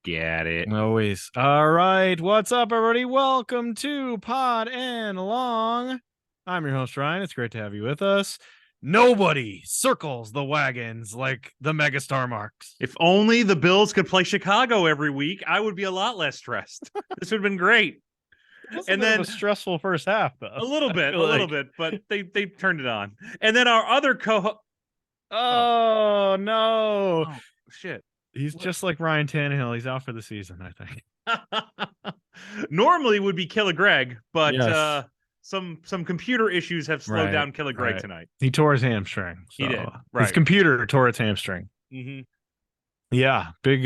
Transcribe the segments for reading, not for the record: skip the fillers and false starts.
Get it. Always. All right. What's up, everybody? Welcome to Pod and Long. I'm your host, Ryan. It's great to have you with us. Nobody circles the wagons like the megastar marks. If only the Bills could play Chicago every week, I would be a lot less stressed. This would have been great. And then a stressful first half, though. A little bit, but they turned it on. And then our other Oh no. Oh shit. He's just like Ryan Tannehill. He's out for the season, I think. Normally would be Killer Greg, but Yes. some computer issues have slowed down Killer Greg tonight. He tore his hamstring. So he did. His computer tore its hamstring. Mm-hmm. Yeah, big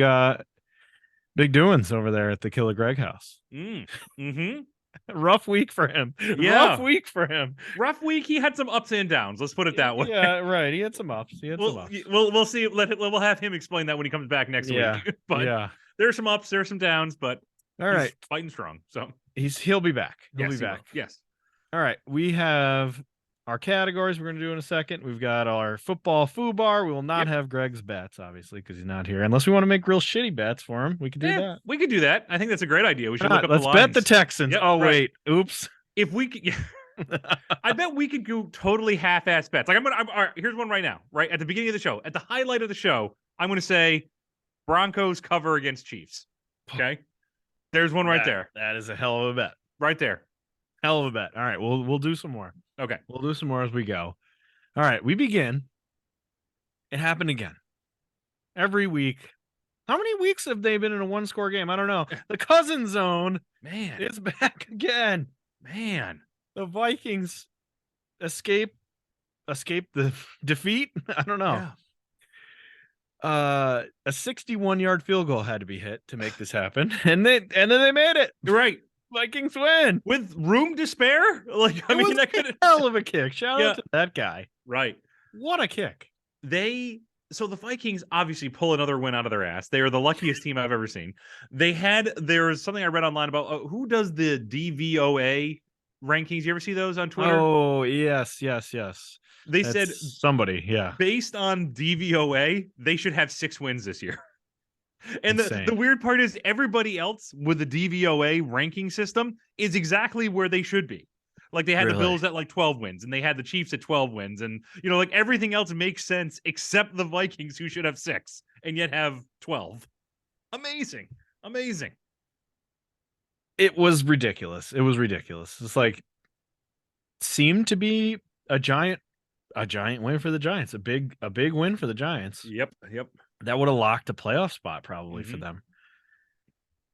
doings over there at the Killer Greg house. Mm-hmm. Rough week for him. Yeah. Rough week for him. Rough week. He had some ups and downs. Let's put it that way. Yeah, right. He had some ups. We'll see. We'll have him explain that when he comes back next week. But yeah, there's some ups, there's some downs, but all right, fighting strong. So he'll be back. He'll be back. Yes. All right. We have our categories we're going to do in a second. We've got our football foo bar. We will not have Greg's bets, obviously, because he's not here. Unless we want to make real shitty bets for him, we could do that. We could do that. I think that's a great idea. We should look up Let's the lines. bet the Texans. Yep, wait. Oops. If we could, I bet we could do totally half-ass bets. Like all right, here's one right now. Right at the beginning of the show, at the highlight of the show, I'm going to say Broncos cover against Chiefs. Okay, there's one right there. That is a hell of a bet. Right there. Hell of a bet. All right, we'll do some more. Okay. We'll do some more as we go. All right, we begin. It happened again. Every week. How many weeks have they been in a one-score game? I don't know. The cousin zone, man, is back again. Man, the Vikings escape the defeat. I don't know. Yeah. A 61-yard field goal had to be hit to make this happen, and then they made it. Right. Vikings win with room to spare. Like I mean, that could hell of a kick. Shout out to that guy. Right. What a kick. So the Vikings obviously pull another win out of their ass. They are the luckiest team I've ever seen. There was something I read online about who does the DVOA rankings. You ever see those on Twitter? Oh, yes. They said somebody, based on DVOA, they should have 6 wins this year. And the weird part is everybody else with the DVOA ranking system is exactly where they should be. Like they had the Bills at like 12 wins and they had the Chiefs at 12 wins. And, like everything else makes sense except the Vikings who should have 6 and yet have 12. Amazing. It was ridiculous. It's like seemed to be a giant win for the Giants. A big win for the Giants. Yep. That would have locked a playoff spot probably for them.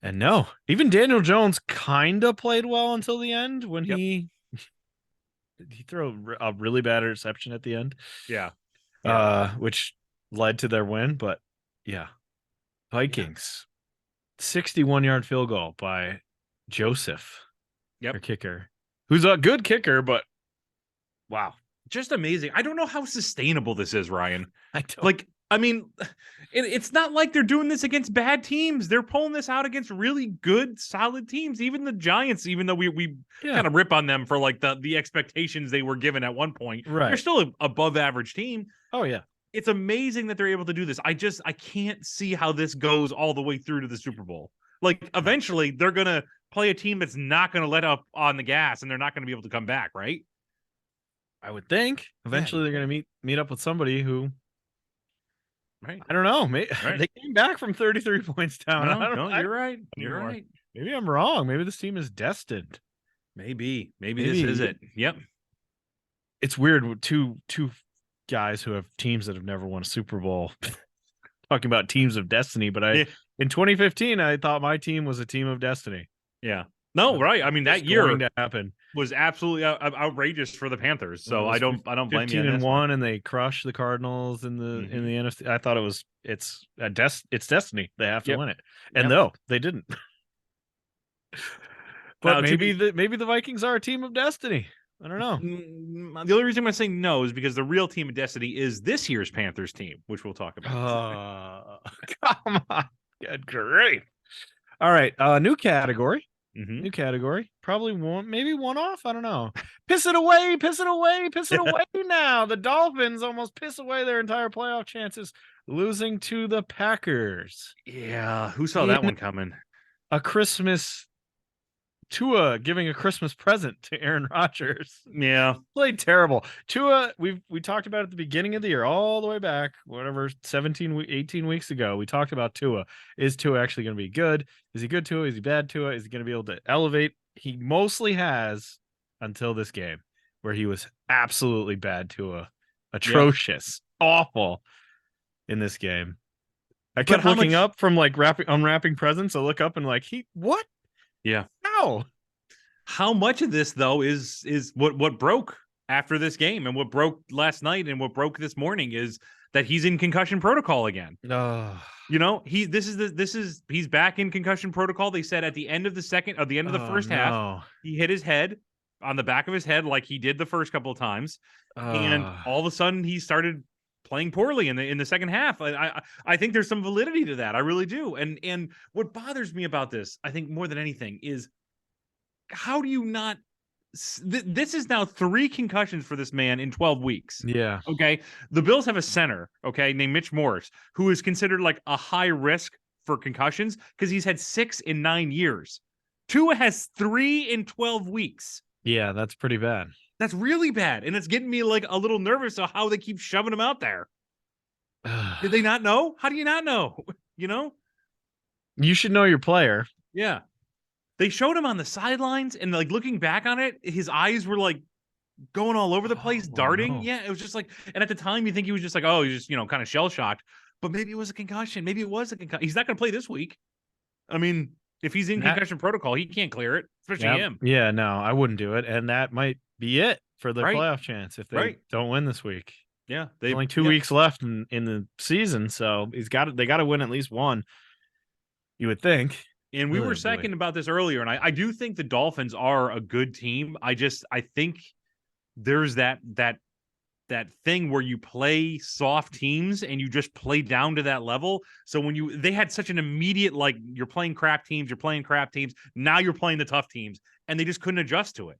And no, even Daniel Jones kind of played well until the end when he threw a really bad interception at the end. Yeah. Which led to their win. But Vikings, 61-yard field goal by Joseph, their kicker, who's a good kicker, but wow, just amazing. I don't know how sustainable this is, Ryan. I mean, it's not like they're doing this against bad teams. They're pulling this out against really good, solid teams. Even the Giants, even though we kind of rip on them for like the expectations they were given at one point, they're still an above average team. Oh yeah, it's amazing that they're able to do this. I can't see how this goes all the way through to the Super Bowl. Like eventually, they're gonna play a team that's not gonna let up on the gas, and they're not gonna be able to come back, right? I would think eventually they're gonna meet up with somebody who. Right. I don't know. They came back from 33 points down. No, you're right. You're right. Maybe I'm wrong. Maybe this team is destined. Maybe this is it. Yep. It's weird with two guys who have teams that have never won a Super Bowl talking about teams of destiny. But in 2015, I thought my team was a team of destiny. Yeah. No, right. I mean, that year going to happen was absolutely outrageous for the Panthers. So I don't blame you. 15-1, and they crushed the Cardinals in the NFC. I thought it's destiny. They have to win it, and no, they didn't. But maybe the Vikings are a team of destiny. I don't know. The only reason I'm saying no is because the real team of destiny is this year's Panthers team, which we'll talk about. Come on, good grief! All right, new category. New category. Probably maybe one off. I don't know. Piss it away now. The Dolphins almost piss away their entire playoff chances losing to the Packers. Yeah, who saw that one coming? A Christmas Tua giving a Christmas present to Aaron Rodgers. Yeah. Played terrible. Tua, we talked about at the beginning of the year, all the way back, whatever, 18 weeks ago, we talked about Tua. Is Tua actually going to be good? Is he good Tua? Is he bad Tua? Is he going to be able to elevate? He mostly has until this game, where he was absolutely bad Tua. Atrocious. Yep. Awful in this game. I kept looking up from like unwrapping presents. I look up and like, what? Yeah. How? How much of this though is what broke after this game, and what broke last night, and what broke this morning is that he's in concussion protocol again. You know, he's back in concussion protocol. They said at the end of the first half, he hit his head on the back of his head like he did the first couple of times, and all of a sudden he started playing poorly in the second half. I think there's some validity to that. I really do. And what bothers me about this, I think more than anything, is how do you not? This is now 3 concussions for this man in 12 weeks. Yeah. Okay. The Bills have a center, okay, named Mitch Morse, who is considered like a high risk for concussions because he's had 6 in 9 years. Tua has 3 in 12 weeks. Yeah, that's pretty bad. That's really bad. And it's getting me like a little nervous of how they keep shoving him out there. Did they not know? How do you not know? You know? You should know your player. Yeah. They showed him on the sidelines, and like looking back on it, his eyes were like going all over the place, darting. No. Yeah, it was just like, and at the time you think he was just like, oh, he's just, kind of shell shocked. But maybe it was a concussion. Maybe it was a concussion. He's not going to play this week. I mean, if he's in concussion protocol, he can't clear it, especially him. Yeah, no, I wouldn't do it. And that might be it for their playoff chance if they don't win this week. Yeah, there's only 2 weeks left in the season, so they got to win at least one. You would think. And we were second about this earlier, and I do think the Dolphins are a good team. I think there's that thing where you play soft teams and you just play down to that level. So when they had such an immediate, like, you're playing crap teams, now you're playing the tough teams, and they just couldn't adjust to it.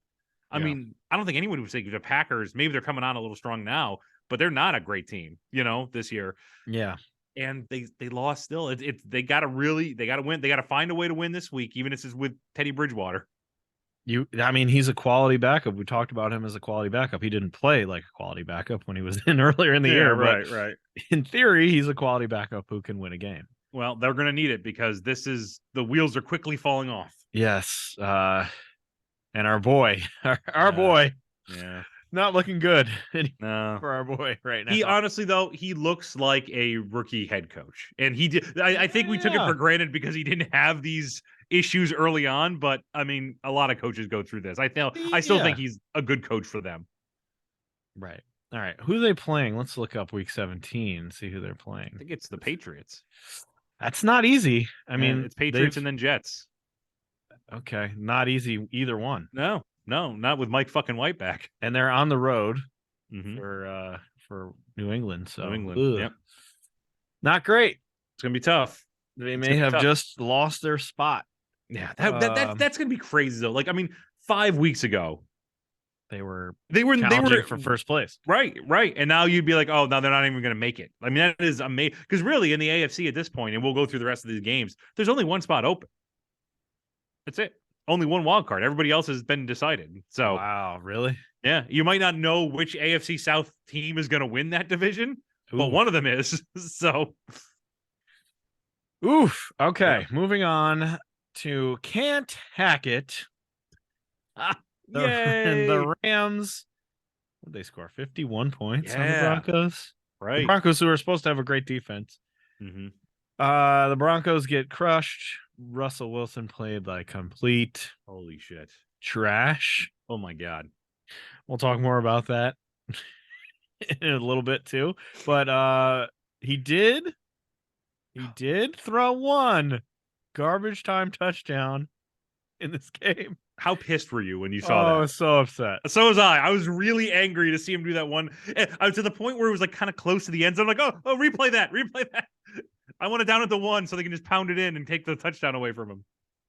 I mean, I don't think anyone would say the Packers, maybe they're coming on a little strong now, but they're not a great team, this year. Yeah. And they lost still. They got to win. They got to find a way to win this week, even if it's with Teddy Bridgewater. He's a quality backup. We talked about him as a quality backup. He didn't play like a quality backup when he was in earlier in the year. Right. In theory, he's a quality backup who can win a game. Well, they're going to need it because the wheels are quickly falling off. Yes. And our boy, our boy. Yeah. Not looking good for our boy right now. He honestly, though, he looks like a rookie head coach. And he did. I think we took it for granted because he didn't have these issues early on. But I mean, a lot of coaches go through this. I still think he's a good coach for them. Right. All right. Who are they playing? Let's look up week 17, see who they're playing. I think it's the Patriots. That's not easy. I mean, it's Patriots and then Jets. Okay. Not easy either one. No, not with Mike fucking White back. And they're on the road for New England. So New England, yep. Not great. It's gonna be tough. They may have just lost their spot. Yeah, that's gonna be crazy though. Like, I mean, 5 weeks ago, they were for first place. Right. And now you'd be like, oh, now they're not even gonna make it. I mean, that is amazing. Because really, in the AFC at this point, and we'll go through the rest of these games, there's only one spot open. That's it. Only one wild card. Everybody else has been decided. So wow, really? Yeah. You might not know which AFC South team is going to win that division, but one of them is. So oof. Okay. Yeah. Moving on to Can't Hack It. The Rams. What did they score? 51 points on the Broncos. Right. The Broncos, who are supposed to have a great defense. Mm-hmm. The Broncos get crushed. Russell Wilson played like complete holy shit trash. Oh my god. We'll talk more about that in a little bit too. But he did throw one garbage time touchdown in this game. How pissed were you when you saw that? I was so upset. So was I. I was really angry to see him do that one. I was to the point where it was like kind of close to the end zone. I'm like, oh, replay that. I want it down at the 1 so they can just pound it in and take the touchdown away from him.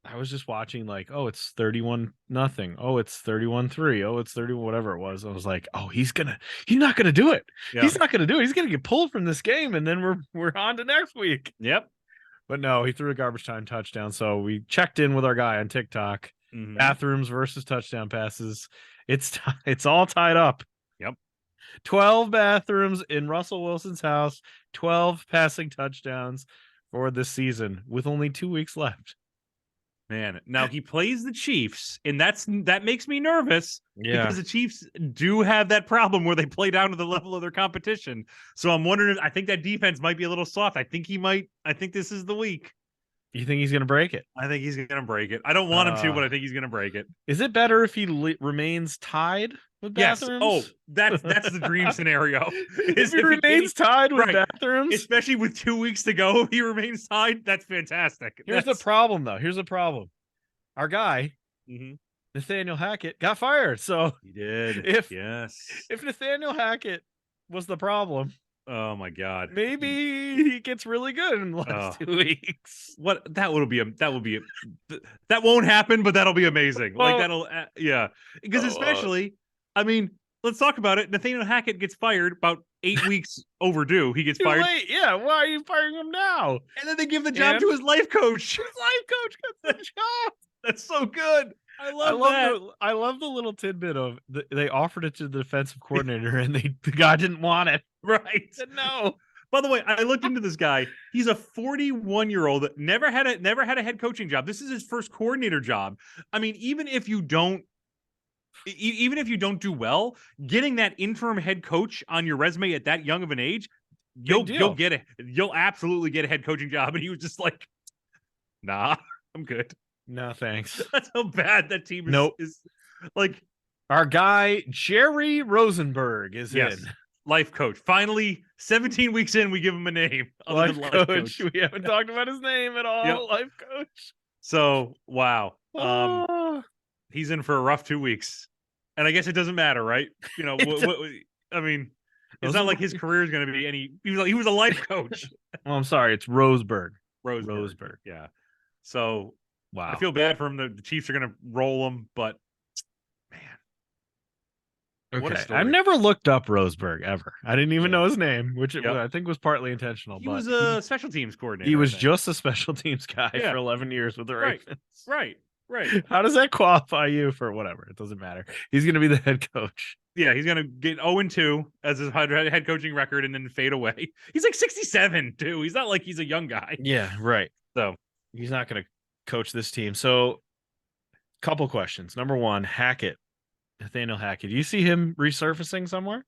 I was just watching like, oh, it's 31-0. Oh, it's 31-3. Oh, it's 30, whatever it was. I was like, oh, he's not gonna do it. Yeah. He's not gonna do it. He's gonna get pulled from this game, and then we're on to next week. Yep. But no, he threw a garbage time touchdown. So we checked in with our guy on TikTok. Bathrooms versus touchdown passes. It's all tied up. Yep. 12 bathrooms in Russell Wilson's house, 12 passing touchdowns for this season with only 2 weeks left. Man, now he plays the Chiefs, and that makes me nervous because the Chiefs do have that problem where they play down to the level of their competition. So I'm wondering, I think that defense might be a little soft. I think this is the week. You think he's going to break it? I think he's going to break it. I don't want him to, but I think he's going to break it. Is it better if he remains tied with bathrooms? Yes. Oh, that's the dream scenario. If he remains tied with bathrooms? Especially with 2 weeks to go, if he remains tied, that's fantastic. Here's the problem, though. Here's the problem. Our guy, Nathaniel Hackett, got fired. So he did. If Nathaniel Hackett was the problem, oh my God, maybe he gets really good in the last 2 weeks. That won't happen, but that'll be amazing. Like that'll, because especially, I mean, let's talk about it. Nathaniel Hackett gets fired about 8 weeks overdue. He gets fired. Late. Yeah, why are you firing him now? And then they give the job to his life coach. His life coach gets the job. That's so good. I love that. I love the little tidbit of they offered it to the defensive coordinator, and the guy didn't want it. Right? Said no. By the way, I looked into this guy. He's a 41-year-old that never had a head coaching job. This is his first coordinator job. I mean, even if you don't do getting that interim head coach on your resume at that young of an age, you'll absolutely get a head coaching job. And he was just like, nah, I'm good. No, thanks. That's how bad that team is. Like, our guy, Jerry Rosenberg, is in. Life coach. Finally, 17 weeks in, we give him a name. Life coach. We haven't talked about his name at all. Yep. Life coach. So, wow. He's in for a rough 2 weeks. And I guess it doesn't matter, right? You know, I mean, it's not like his career is going to be any. He was a life coach. Well, I'm sorry. It's Roseburg. Roseburg. Yeah. So, wow. I feel bad for him. The Chiefs are going to roll him, but man. Okay. I've never looked up Roseburg ever. I didn't even know his name, which I think was partly intentional. He was a special teams coordinator. He was just a special teams guy for 11 years with the Ravens. Right. How does that qualify you for whatever? It doesn't matter. He's going to be the head coach. Yeah, he's going to get 0-2 as his head coaching record and then fade away. He's like 67, too. He's not like he's a young guy. Yeah, right. So he's not going to coach this team. So, couple questions. Number one, Nathaniel Hackett. Do you see him resurfacing somewhere?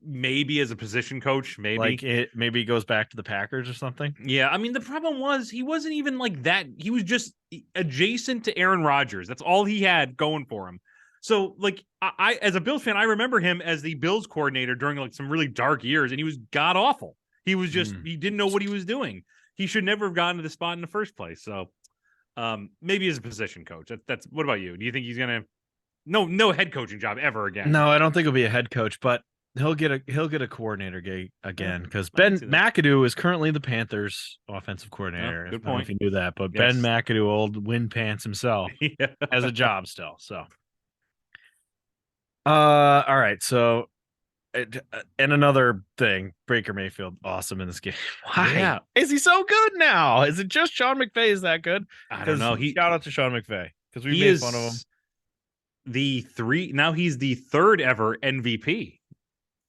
Maybe as a position coach, maybe. Like maybe he goes back to the Packers or something. Yeah, I mean, the problem was he wasn't even like that. He was just adjacent to Aaron Rodgers. That's all he had going for him. So, like, I as a Bills fan, I remember him as the Bills coordinator during like some really dark years, and he was god awful. He was just he didn't know what he was doing. He should never have gotten to the spot in the first place. So, maybe as a position coach. That's what about you? Do you think he's gonna no head coaching job ever again? No, I don't think he'll be a head coach, but he'll get a coordinator gig again because Ben McAdoo is currently the Panthers offensive coordinator. Good point. If you knew that, but Ben McAdoo, old win pants himself, has a job still. So, all right. So, and another thing, Baker Mayfield, awesome in this game. Why is he so good now? Is it just Sean McVay is that good? I don't know. Shout out to Sean McVay because we made fun of him. He's the third ever MVP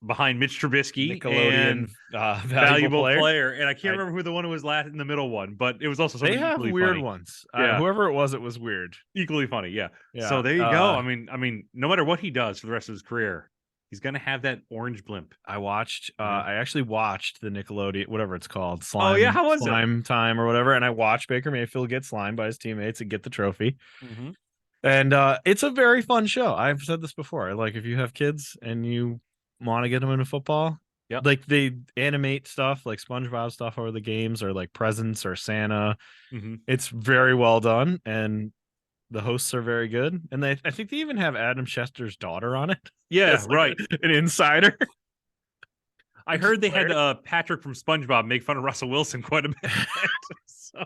behind Mitch Trubisky, Nickelodeon and valuable player. And I can't remember who the one who was last in the middle one, but it was also something. They have weird ones. Whoever it was weird. Equally funny. Yeah. So there you go. I mean, no matter what he does for the rest of his career, he's gonna have that orange blimp. I actually watched the Nickelodeon, whatever it's called, slime. Oh yeah, how was slime time or whatever? And I watched Baker Mayfield get slimed by his teammates and get the trophy. Mm-hmm. And it's a very fun show. I've said this before. Like if you have kids and you want to get them into football, like they animate stuff like SpongeBob stuff over the games or like Presents or Santa. Mm-hmm. It's very well done, and the hosts are very good. And I think they even have Adam Schester's daughter on it. Yeah, right. An insider. I heard they had Patrick from SpongeBob make fun of Russell Wilson quite a bit. So.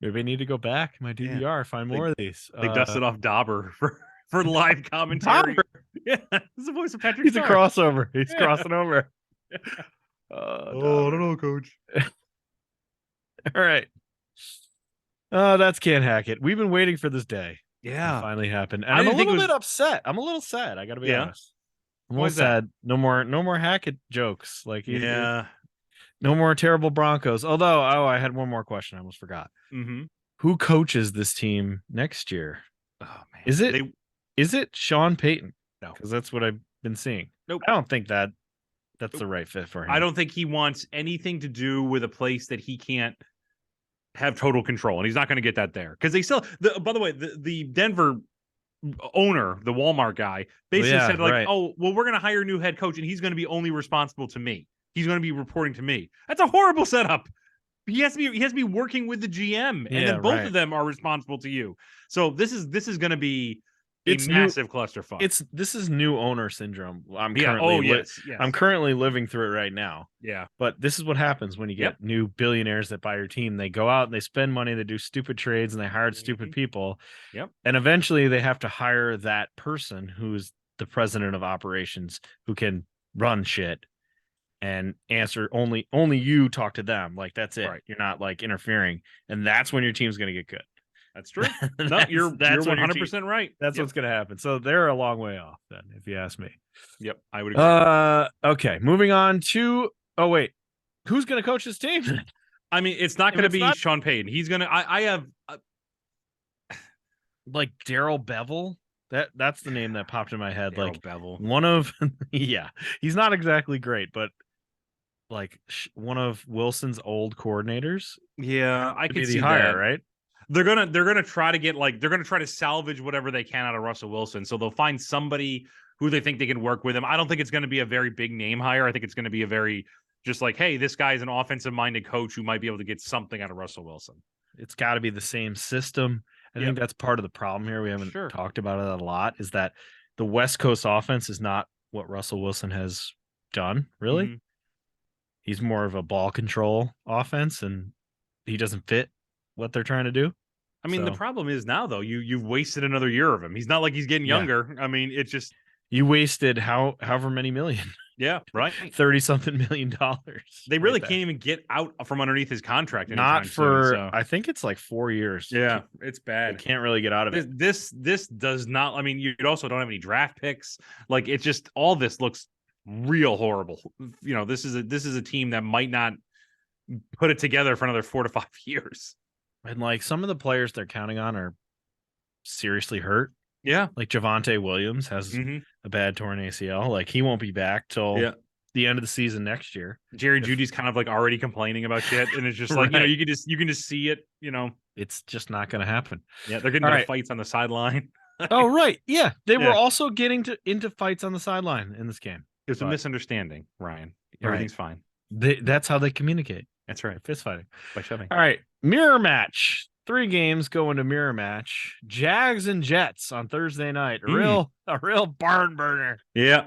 Maybe I need to go back in my DVR, find more of these. They dusted off Dauber for live commentary. Dauber? Yeah, this is the voice of Patrick He's Star. a crossover. He's crossing over. I don't know, coach. All right. Oh, that's Can't Hack It. We've been waiting for this day. Yeah. It finally happened. And I'm a little bit upset. I'm a little sad. I got to be honest. I'm a little sad. No more Hackett jokes. Like, no more terrible Broncos. Although, I had one more question. I almost forgot. Mm-hmm. Who coaches this team next year? Oh man, is it Sean Payton? No, because that's what I've been seeing. Nope. I don't think that's the right fit for him. I don't think he wants anything to do with a place that he can't have total control, and he's not going to get that there because they still. By the way, the Denver owner, the Walmart guy, basically said like, "Oh, well, we're going to hire a new head coach, and he's going to be only responsible to me. He's going to be reporting to me." That's a horrible setup. He has to be working with the GM, and then both of them are responsible to you. So this is going to be a massive clusterfuck. This is new owner syndrome. I'm currently living through it right now. Yeah. But this is what happens when you get new billionaires that buy your team. They go out and they spend money, they do stupid trades, and they hire stupid people. Yep. And eventually they have to hire that person who's the president of operations who can run shit and answer only you talk to them. Like, that's it. Right. You're not like interfering. And that's when your team's going to get good. That's true. No, you're 100% right. That's what's going to happen. So they're a long way off then, if you ask me. Yep, I would agree. Okay, moving on to who's going to coach this team? I mean, it's not going to be Sean Payton. He's going to. I have like Darrell Bevell. That's the name that popped in my head. Darrell like Bevell. One of he's not exactly great, but like one of Wilson's old coordinators. Yeah, I can see that. Right? They're gonna try to salvage whatever they can out of Russell Wilson. So they'll find somebody who they think they can work with him. I don't think it's going to be a very big name hire. I think it's going to be a very just like, hey, this guy's an offensive minded coach who might be able to get something out of Russell Wilson. It's got to be the same system. I think that's part of the problem here. We haven't talked about it a lot. Is that the West Coast offense is not what Russell Wilson has done. Really, he's more of a ball control offense, and he doesn't fit what they're trying to do. I mean, the problem is now though, you've wasted another year of him. He's not like he's getting younger. I mean, it's just you wasted however many million. Yeah, right. $30-something million. They really can't even get out from underneath his contract. Not for I think it's like 4 years. Yeah, it's bad. They can't really get out of it. This does not. I mean, you also don't have any draft picks. Like, it's just all this looks real horrible. You know, this is a team that might not put it together for another 4 to 5 years. And like some of the players they're counting on are seriously hurt. Yeah. Like Javonte Williams has a bad torn ACL. Like, he won't be back till the end of the season next year. Jerry Jeudy's kind of like already complaining about shit. And it's just like, you know, you can just see it, you know. It's just not going to happen. Yeah. They're getting into fights on the sideline. Oh, right. Yeah. They were also getting into fights on the sideline in this game. It's a misunderstanding, Ryan. Everything's fine. That's how they communicate. That's right. Fist fighting. By shoving. All right. Mirror match. 3 games go into mirror match. Jags and Jets on Thursday night. A real barn burner. Yeah.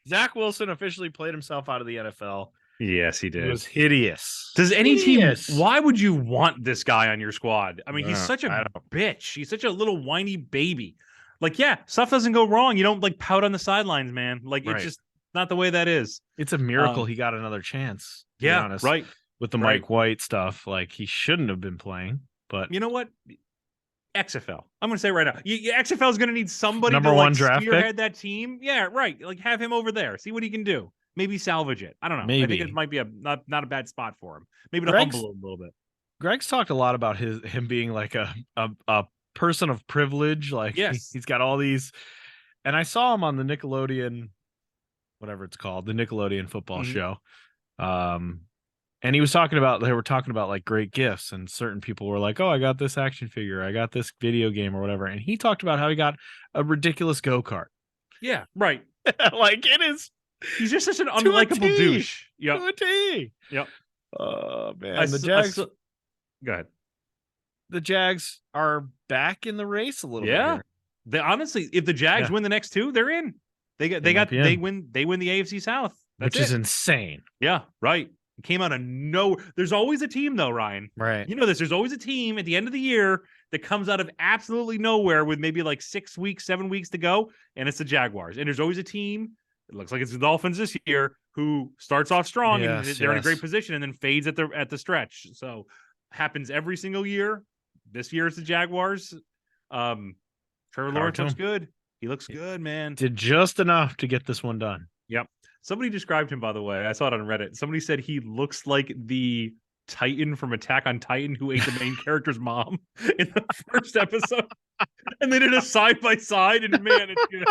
Zach Wilson officially played himself out of the NFL. Yes, he did. It was hideous. Does any team? Why would you want this guy on your squad? I mean, he's such a bitch. He's such a little whiny baby. Like, yeah, stuff doesn't go wrong. You don't like pout on the sidelines, man. Like, it's just not the way that is. It's a miracle he got another chance. To be honest, right. With the Mike White stuff, like, he shouldn't have been playing. But you know what? XFL. I'm going to say right now, XFL is going to need somebody number to one draft spearhead pick? that team. Yeah, right. Like, have him over there. See what he can do. Maybe salvage it. I don't know. Maybe. I think it might be not a bad spot for him. Maybe to humble him a little bit. Greg's talked a lot about him being like a person of privilege. Like, he's got all these. And I saw him on the Nickelodeon, whatever it's called, the Nickelodeon football show. And they were talking about like great gifts, and certain people were like, oh, I got this action figure, I got this video game or whatever. And he talked about how he got a ridiculous go-kart. Yeah, right. Like, it is. He's just such an unlikable douche. Yep. To a T. Yep. Oh, man. The Jags. Go ahead. The Jags are back in the race a little bit. Yeah. They honestly, if the Jags win the next 2, they're in. They win the AFC South. Which is insane. Yeah, right. It came out of nowhere. There's always a team, though, Ryan. Right. You know this. There's always a team at the end of the year that comes out of absolutely nowhere with maybe like 6 weeks, 7 weeks to go, and it's the Jaguars. And there's always a team, it looks like it's the Dolphins this year, who starts off strong and they're in a great position and then fades at the stretch. So happens every single year. This year it's the Jaguars. Trevor Lawrence looks good. He looks good, man. Did just enough to get this one done. Yep. Somebody described him, by the way. I saw it on Reddit. Somebody said he looks like the Titan from Attack on Titan who ate the main character's mom in the first episode. And they did a side by side, and man, it's good.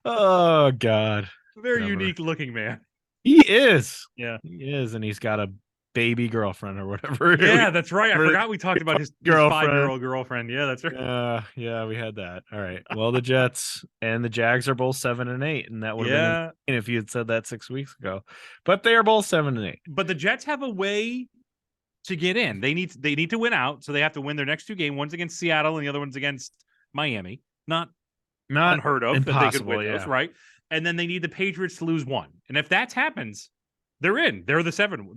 Oh God. Very unique looking man. He is. Yeah. He is, and he's got a baby girlfriend or whatever. Yeah, that's right. I forgot we talked about his 5-year-old girlfriend. Yeah, that's right. Yeah, we had that. All right. Well, the Jets and the Jags are both 7-8, and that would have been if you had said that 6 weeks ago. But they are both 7-8. But the Jets have a way to get in. They need to win out, so they have to win their next 2 games. One's against Seattle, and the other one's against Miami. Not unheard of impossible, that they could win those, right? And then they need the Patriots to lose 1. And if that happens, they're in. They're the 7.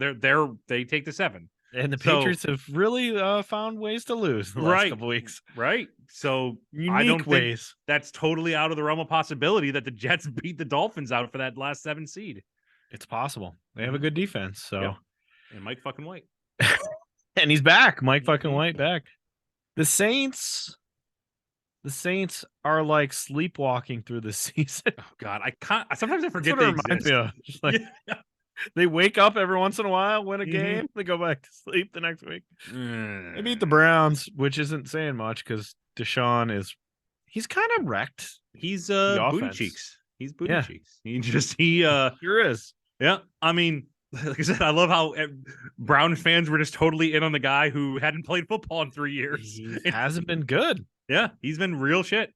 They take the 7. And the Patriots have really found ways to lose the last couple weeks. Right. So unique I don't ways. think that's totally out of the realm of possibility that the Jets beat the Dolphins out for that last 7 seed. It's possible. They have a good defense. So and Mike fucking White. And he's back. Mike fucking White back. The Saints are like sleepwalking through the season. Oh God, sometimes I forget they exist. Just like, they wake up every once in a while, win a game, they go back to sleep the next week. They beat the Browns, which isn't saying much because Deshaun he's kind of wrecked. He's booty cheeks. He's booty cheeks. He sure is. Yeah, I mean, like I said, I love how Brown fans were just totally in on the guy who hadn't played football in 3 years. He hasn't been good. Yeah, he's been real shit.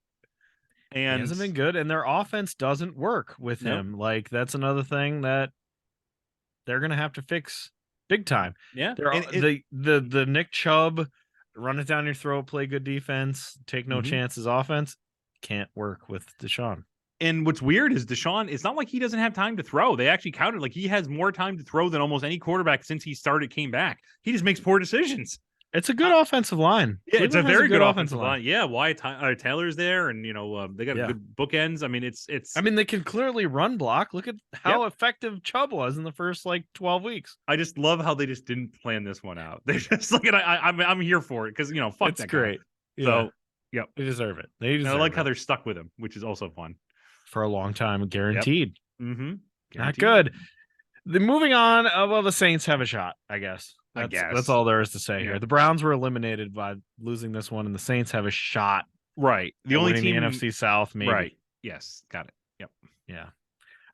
And he hasn't been good, and their offense doesn't work with him. Like, that's another thing that they're gonna have to fix big time. Yeah. The Nick Chubb, run it down your throat, play good defense, take no chances offense, can't work with Deshaun. And what's weird is Deshaun, it's not like he doesn't have time to throw. They actually counted like he has more time to throw than almost any quarterback since he came back. He just makes poor decisions. It's a good offensive line. Yeah, it's a very good offensive line. Yeah, Wyatt Taylor's there, and they got good bookends. I mean, it's. I mean, they can clearly run block. Look at how effective Chubb was in the first 12 weeks. I just love how they just didn't plan this one out. They just look at. I'm here for it because fuck it's that great. Guy. So they deserve it. I like how they're stuck with him, which is also fun for a long time, guaranteed. Yep. Mm-hmm. Not good. Moving on. Well, the Saints have a shot, I guess. That's all there is to say here. The Browns were eliminated by losing this one, and the Saints have a shot. Right. The only team in the NFC South, maybe. Right. Yes. Got it. Yep. Yeah.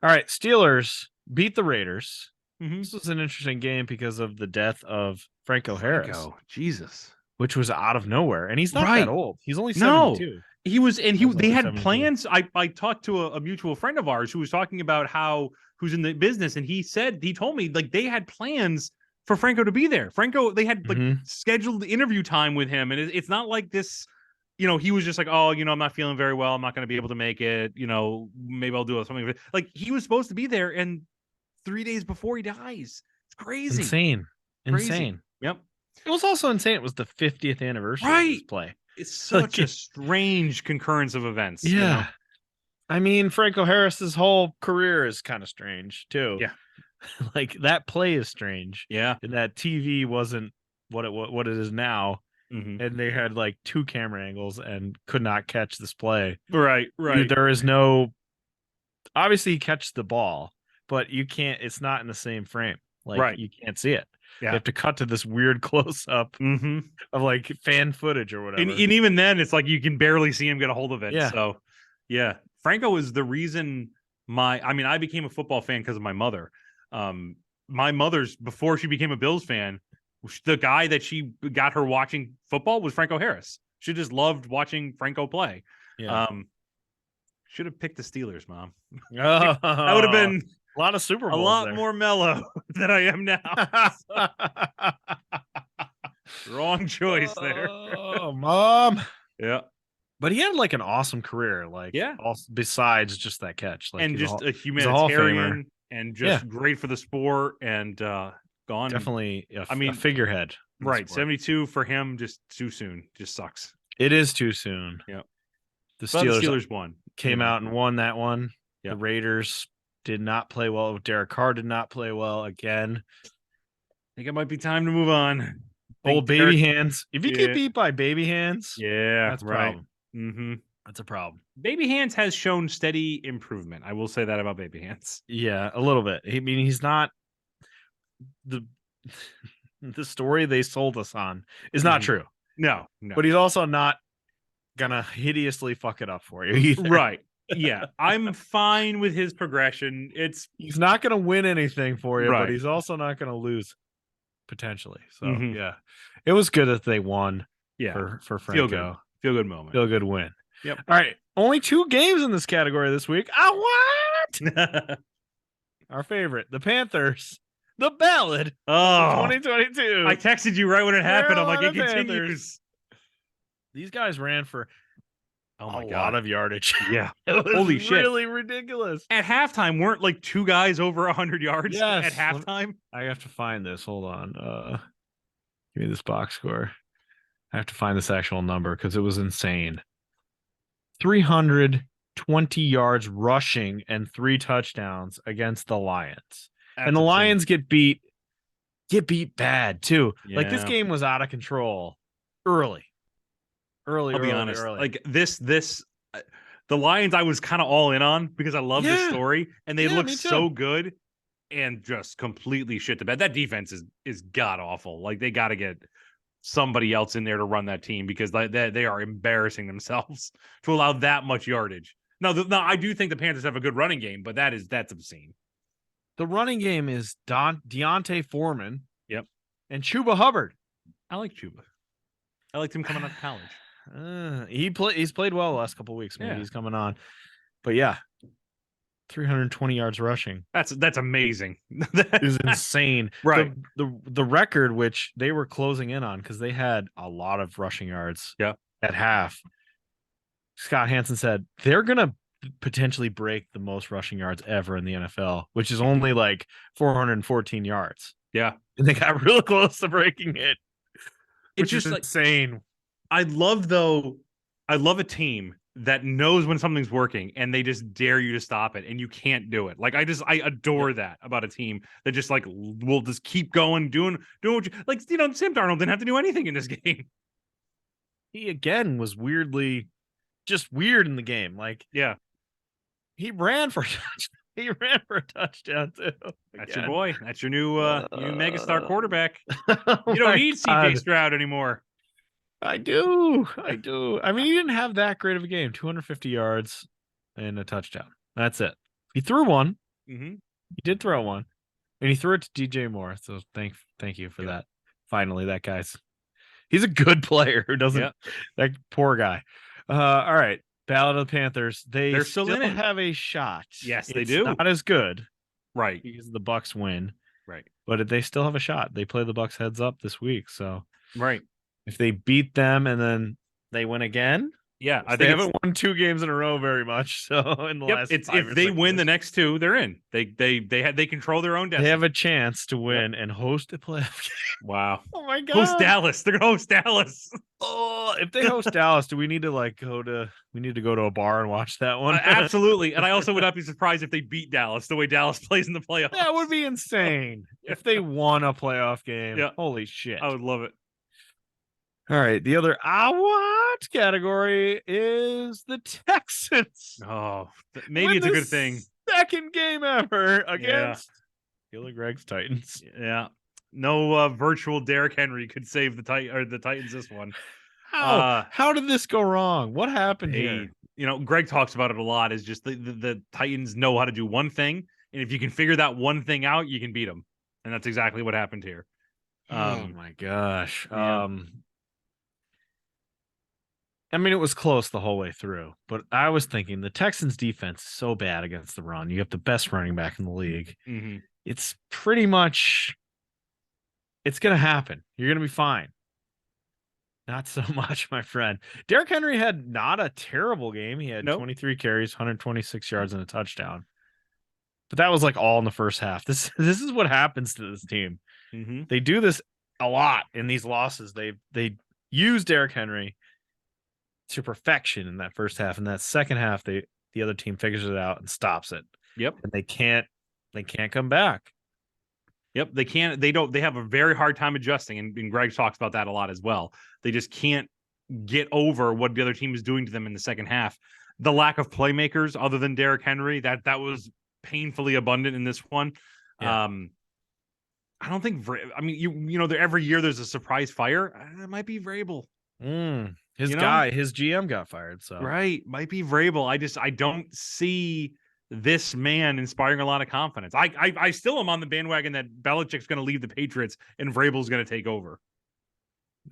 All right. Steelers beat the Raiders. Mm-hmm. This was an interesting game because of the death of Franco Harris. Jesus. Which was out of nowhere. And he's not that old. He's only 72. No. He was, and they had 72. Plans. I talked to a mutual friend of ours who was talking about who's in the business, and he told me like they had plans for Franco to be there. Franco, they had scheduled the interview time with him, and it's not like this. He was just like, oh, I'm not feeling very well. I'm not going to be able to make it. Maybe I'll do something. Like he was supposed to be there, and 3 days before he dies, it's crazy, insane. Yep. It was also insane. It was the 50th anniversary of his play. It's such a strange concurrence of events. Yeah. I mean, Franco Harris's whole career is kind of strange too. Yeah. Like that play is strange. Yeah. And that TV wasn't what it is now. Mm-hmm. And they had 2 camera angles and could not catch this play. Right. There is no, obviously you catch the ball, but you can't, it's not in the same frame. You can't see it. Yeah. You have to cut to this weird close up of fan footage or whatever. And even then, it's like you can barely see him get a hold of it. Yeah. So, yeah, Franco is the reason I became a football fan because of my mother. My mother's, before she became a Bills fan, the guy that she got her watching football was Franco Harris. She just loved watching Franco play. Yeah. Should have picked the Steelers, Mom. Oh, that would have been a lot of Super Bowls. A lot more mellow than I am now. Wrong choice there. Oh, Mom. Yeah. But he had an awesome career. Besides just that catch. And just a humanitarian and just great for the sport and gone. Definitely a figurehead. Right. 72 for him, just too soon. Just sucks. It is too soon. Yeah. The Steelers won. Came out and won that one. Yep. The Raiders did not play well. Derek Carr did not play well again. I think it might be time to move on. Old baby hands. If you get beat by baby hands, that's a problem. Mm-hmm. That's a problem. Baby hands has shown steady improvement. I will say that about baby hands. Yeah, a little bit. I mean, he's not the story they sold us on is not true. No. But he's also not gonna hideously fuck it up for you either. Right. Yeah. I'm fine with his progression. He's not gonna win anything for you, but he's also not gonna lose potentially. So yeah. It was good that they won for Franco. Feel good moment. Feel good win. Yep. All right. Only 2 games in this category this week. What? Our favorite, the Panthers. The ballad of 2022. I texted you right when it happened. I'm like, it continues. These guys ran for a lot of yardage. Yeah. Holy shit. Really ridiculous. At halftime, weren't like 2 guys over 100 yards at halftime? I have to find this. Hold on. Give me this box score. I have to find this actual number because it was insane. 320 yards rushing and 3 touchdowns against the Lions. And the Lions get beat bad too. Yeah. Like this game was out of control early. I'll be honest. Like this, the Lions, I was kind of all in on because I love this story, and they look so good, and just completely shit the bed. That defense is god awful. Like they got to get somebody else in there to run that team because they are embarrassing themselves to allow that much yardage. No, I do think the Panthers have a good running game, but that's obscene. The running game is Deontay Foreman. Yep. And Chuba Hubbard. I like Chuba. I liked him coming out of college. He's played well the last couple of weeks. Maybe he's coming on. But yeah, 320 yards rushing. That's amazing. That is insane. Right. The record, which they were closing in on because they had a lot of rushing yards at half. Scott Hansen said they're going to potentially break the most rushing yards ever in the NFL, which is only like 414 yards. Yeah. And they got real close to breaking it. It's just insane. I love a team that knows when something's working and they just dare you to stop it and you can't do it. Like I adore that about a team that just like will just keep going, doing what Sam Darnold didn't have to do anything in this game. He again was weirdly just weird in the game. Like, yeah. He ran for a touchdown too. That's your boy. That's your new megastar quarterback. You don't need CJ Stroud anymore. I do. I mean, he didn't have that great of a game. 250 yards and a touchdown. That's it. He threw one. Mm-hmm. He did throw one, and he threw it to DJ Moore. So thank you for that. Finally, he's a good player who doesn't. That poor guy. All right. Ballad of the Panthers. They're still have a shot. Yes, they do. Not as good, right? Because the Bucks win, right? But they still have a shot. They play the Bucks heads up this week, so right. If they beat them and then they win again, they haven't won 2 games in a row very much. So in the last, if they win the next 2, they're in. They control their own destiny. They have a chance to win and host a playoff game. Wow! Oh my god! Host Dallas. They're gonna host Dallas. Oh, if they host Dallas, do we need to We need to go to a bar and watch that one. Absolutely. And I also would not be surprised if they beat Dallas the way Dallas plays in the playoffs. That would be insane if they won a playoff game. Yeah. Holy shit! I would love it. All right, the other what category is the Texans. Oh, maybe it's a good thing. Second game ever against Gilly Gregg's Titans. Yeah, no virtual Derrick Henry could save the Titans this one. How did this go wrong? What happened here? Greg talks about it a lot. Is just the Titans know how to do one thing, and if you can figure that one thing out, you can beat them, and that's exactly what happened here. Oh my gosh. Yeah. I mean, it was close the whole way through, but I was thinking the Texans defense is so bad against the run. You have the best running back in the league. Mm-hmm. It's pretty much, it's going to happen. You're going to be fine. Not so much, my friend. Derrick Henry had not a terrible game. He had 23 carries, 126 yards, and a touchdown. But that was like all in the first half. This is what happens to this team. Mm-hmm. They do this a lot in these losses. They use Derrick Henry to perfection in that first half. In that second half, the other team figures it out and stops it. Yep. And they can't come back. Yep. They can't. They don't. They have a very hard time adjusting, and Greg talks about that a lot as well. They just can't get over what the other team is doing to them in the second half. The lack of playmakers other than Derrick Henry, that was painfully abundant in this one. Yeah. I don't think. I mean, you know, every year there's a surprise fire. It might be Vrabel. His GM got fired. So might be Vrabel. I don't see this man inspiring a lot of confidence. I still am on the bandwagon that Belichick's going to leave the Patriots and Vrabel's going to take over.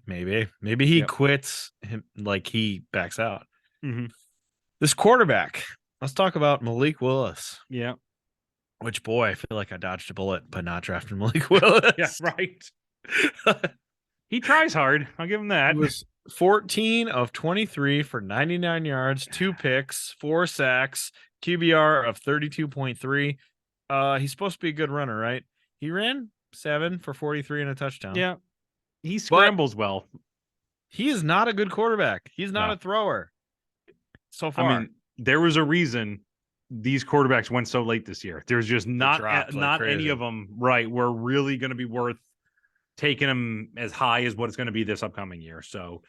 Maybe he quits. Like he backs out. Mm-hmm. This quarterback. Let's talk about Malik Willis. Yeah. Which, boy, I feel like I dodged a bullet by not drafting Malik Willis. Yeah, right. He tries hard. I'll give him that. He was 14 of 23 for 99 yards, 2 picks, 4 sacks, QBR of 32.3. He's supposed to be a good runner, right? He ran 7 for 43 and a touchdown. Yeah. He scrambles well. He is not a good quarterback. He's not a thrower so far. I mean, there was a reason these quarterbacks went so late this year. There's just not any of them were really going to be worth taking them as high as what it's going to be this upcoming year. So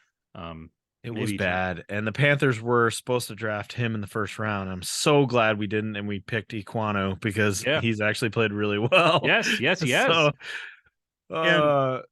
it was bad. And the Panthers were supposed to draft him in the first round. I'm so glad we didn't, and we picked Ekwonu because he's actually played really well. Yes, he has. So,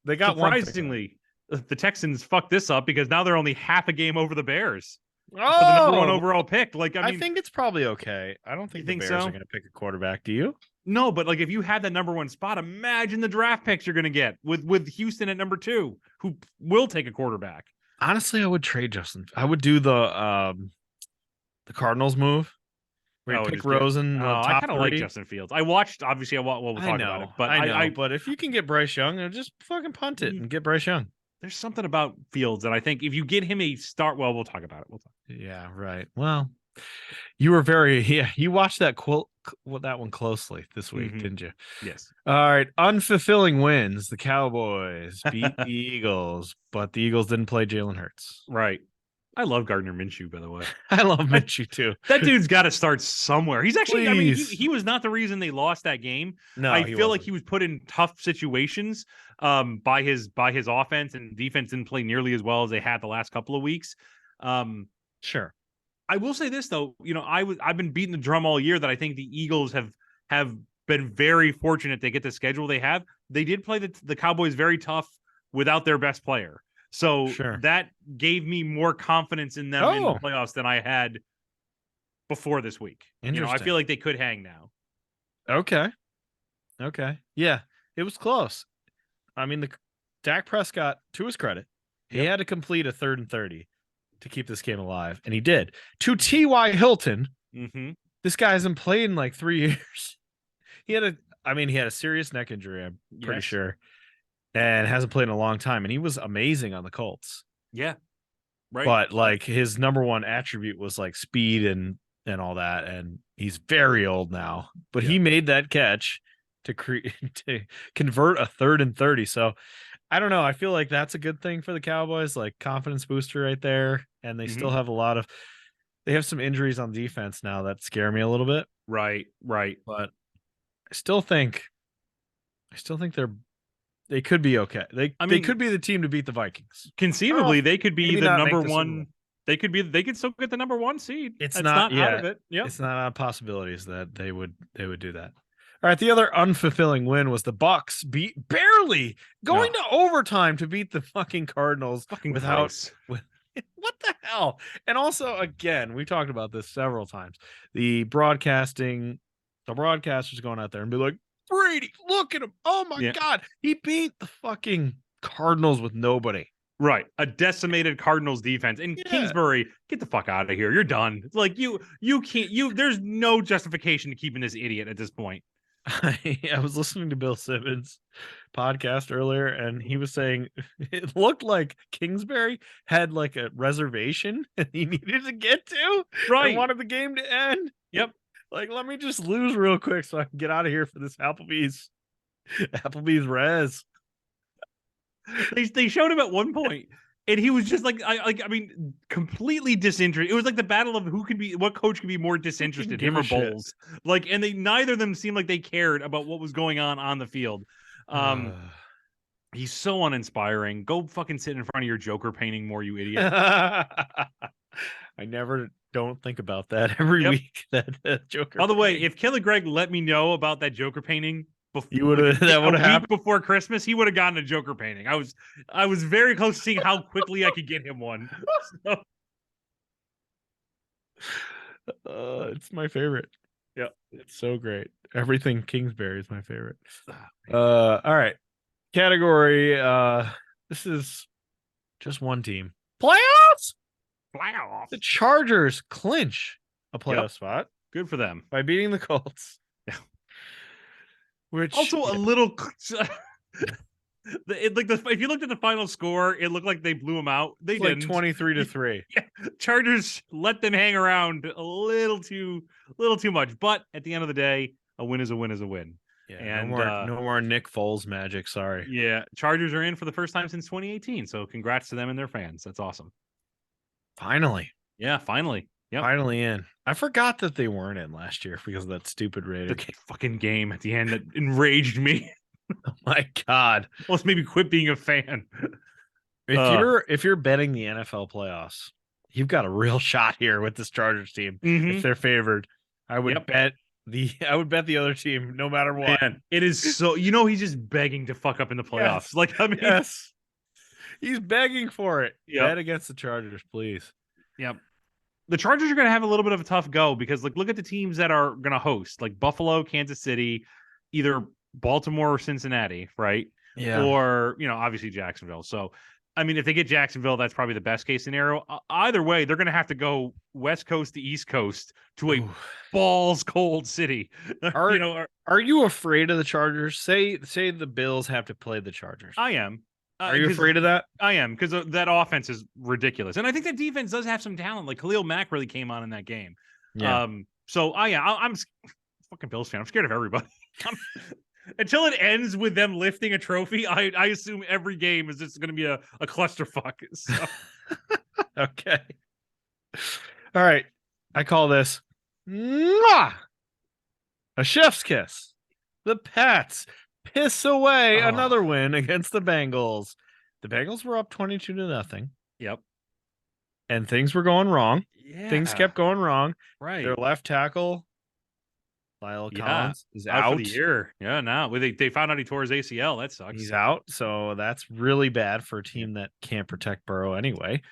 they got surprisingly, the Texans fucked this up because now they're only half a game over the Bears. Oh, the number 1 overall pick. Like, I mean, think it's probably okay. I don't think the Bears are going to pick a quarterback. Do you? No, but like if you had that number 1 spot, imagine the draft picks you're going to get with Houston at number 2, who will take a quarterback. Honestly, I would trade Justin. I would do the Cardinals move. Where you pick Rosen. I kind of like Justin Fields. I watched. Obviously, we'll talk about it. But I know. But if you can get Bryce Young, just fucking punt it and get Bryce Young. There's something about Fields that I think if you get him a start, well, we'll talk about it. Yeah, right. Well, you were you watched that one closely this week, didn't you? Yes. All right. Unfulfilling wins. The Cowboys beat the Eagles, but the Eagles didn't play Jalen Hurts. Right. I love Gardner Minshew, by the way. I love Minshew too. That dude's got to start somewhere. He's actually, I mean, he was not the reason they lost that game. No, I feel like he was put in tough situations by his offense, and defense didn't play nearly as well as they had the last couple of weeks. Sure. I will say this though, you know, I've been beating the drum all year that I think the Eagles have been very fortunate they get the schedule they have. They did play the Cowboys very tough without their best player. So that gave me more confidence in them in the playoffs than I had before this week. You know, I feel like they could hang now. Okay. Yeah, it was close. I mean, Dak Prescott, to his credit, he had to complete a 3rd and 30 to keep this game alive, and he did. To T.Y. Hilton, this guy hasn't played in like 3 years. He had a serious neck injury, I'm pretty sure. And hasn't played in a long time, and he was amazing on the Colts. Yeah, right. But like his number 1 attribute was like speed and all that, and he's very old now. But he made that catch to convert a 3rd and 30. So I don't know. I feel like that's a good thing for the Cowboys, like confidence booster right there. And they still have they have some injuries on defense now that scare me a little bit. Right. But I still think they could be okay. They could be the team to beat the Vikings. Conceivably, they could be the number 1. They could still get the number 1 seed. It's not out of it. Yep. It's not on possibilities that they would do that. All right. The other unfulfilling win was the Bucks barely going to overtime to beat the fucking Cardinals what the hell? And also, again, we talked about this several times. The broadcasters going out there and be like, Brady, look at him. Oh my God. He beat the fucking Cardinals with nobody. Right. A decimated Cardinals defense. And Kingsbury, get the fuck out of here. You're done. It's like you can't there's no justification to keeping this idiot at this point. I was listening to Bill Simmons' podcast earlier, and he was saying it looked like Kingsbury had like a reservation and he needed to get to. Right. And wanted the game to end. Yep. Like, let me just lose real quick so I can get out of here for this Applebee's res. They showed him at one point, and he was just like, I mean, completely disinterested. It was like the battle of what coach could be more disinterested, him or Bowles. Like, and neither of them seemed like they cared about what was going on the field. He's so uninspiring. Go fucking sit in front of your Joker painting more, you idiot. I don't think about that every week. That Joker. By the way, if Kelly Gregg let me know about that Joker painting before, that would have happened before Christmas, he would have gotten a Joker painting. I was very close to seeing how quickly I could get him one. So. It's my favorite. Yeah, it's so great. Everything Kingsbury is my favorite. All right. Category. This is just one team. Playoffs. The Chargers clinch a playoff spot. Good for them by beating the Colts. Yeah. Which also a little. If you looked at the final score, it looked like they blew them out. They didn't. 23-3. Yeah. Chargers let them hang around a little too much. But at the end of the day, a win is a win is a win. Yeah, and no more Nick Foles magic. Sorry. Yeah, Chargers are in for the first time since 2018. So congrats to them and their fans. That's awesome. Finally. Yeah, finally. Yep. Finally in. I forgot that they weren't in last year because of that stupid rating. The fucking game at the end that enraged me. Oh my God. Let's maybe quit being a fan. If you're betting the NFL playoffs, you've got a real shot here with this Chargers team. If they're favored. I would bet the other team no matter what. Man, it is so he's just begging to fuck up in the playoffs. Yes. Like, I mean, yes. He's begging for it. Yep. Bet against the Chargers, please. Yep. The Chargers are going to have a little bit of a tough go because, like, look at the teams that are going to host, like Buffalo, Kansas City, either Baltimore or Cincinnati, right? Yeah. Or, obviously Jacksonville. So, I mean, if they get Jacksonville, that's probably the best case scenario. Either way, they're going to have to go West Coast to East Coast to a balls cold city. Are you afraid of the Chargers? Say the Bills have to play the Chargers. I am. Are you afraid of that? I am, because that offense is ridiculous. And I think that defense does have some talent. Like Khalil Mack really came on in that game. Yeah. I'm fucking Bills fan. I'm scared of everybody. Until it ends with them lifting a trophy, I assume every game is just going to be a clusterfuck. So. Okay. All right. I call this a chef's kiss. The Pats piss away another win against the Bengals. The Bengals were up 22-0. Yep. And things were going wrong. Yeah. Things kept going wrong. Right. Their left tackle, Lyle Collins, is out for the year. Yeah, now they found out he tore his ACL. That sucks. He's out, so that's really bad for a team that can't protect Burrow anyway.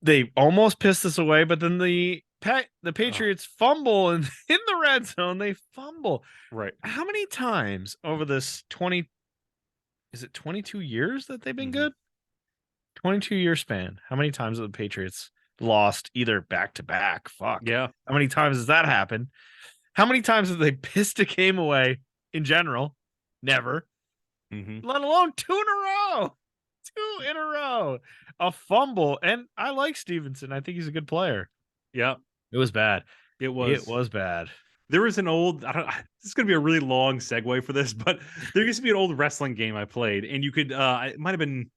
They almost pissed us away, but then the Patriots fumble in the red zone. They fumble. Right. How many times over this 22 years that they've been good? 22-year span. How many times have the Patriots lost either back to back? Fuck. Yeah. How many times has that happened? How many times have they pissed a game away in general? Never. Let alone 2 in a row. 2 in a row. A fumble. And I like Stevenson. I think he's a good player. Yeah. It was bad. It was bad. There was an old, this is going to be a really long segue for this, but there used to be an old wrestling game I played, and you could, it might have been,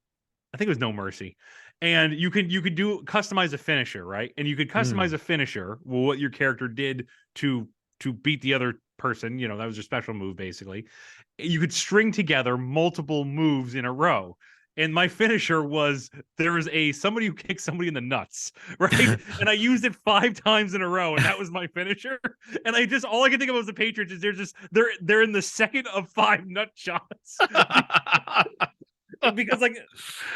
I think it was No Mercy. And you could customize a finisher, right? And you could customize a finisher, what your character did to beat the other person. That was your special move, basically. You could string together multiple moves in a row. And my finisher was somebody who kicked somebody in the nuts, right? And I used it 5 times in a row, and that was my finisher. And all I could think of was the Patriots is they're in the second of 5 nut shots. Because like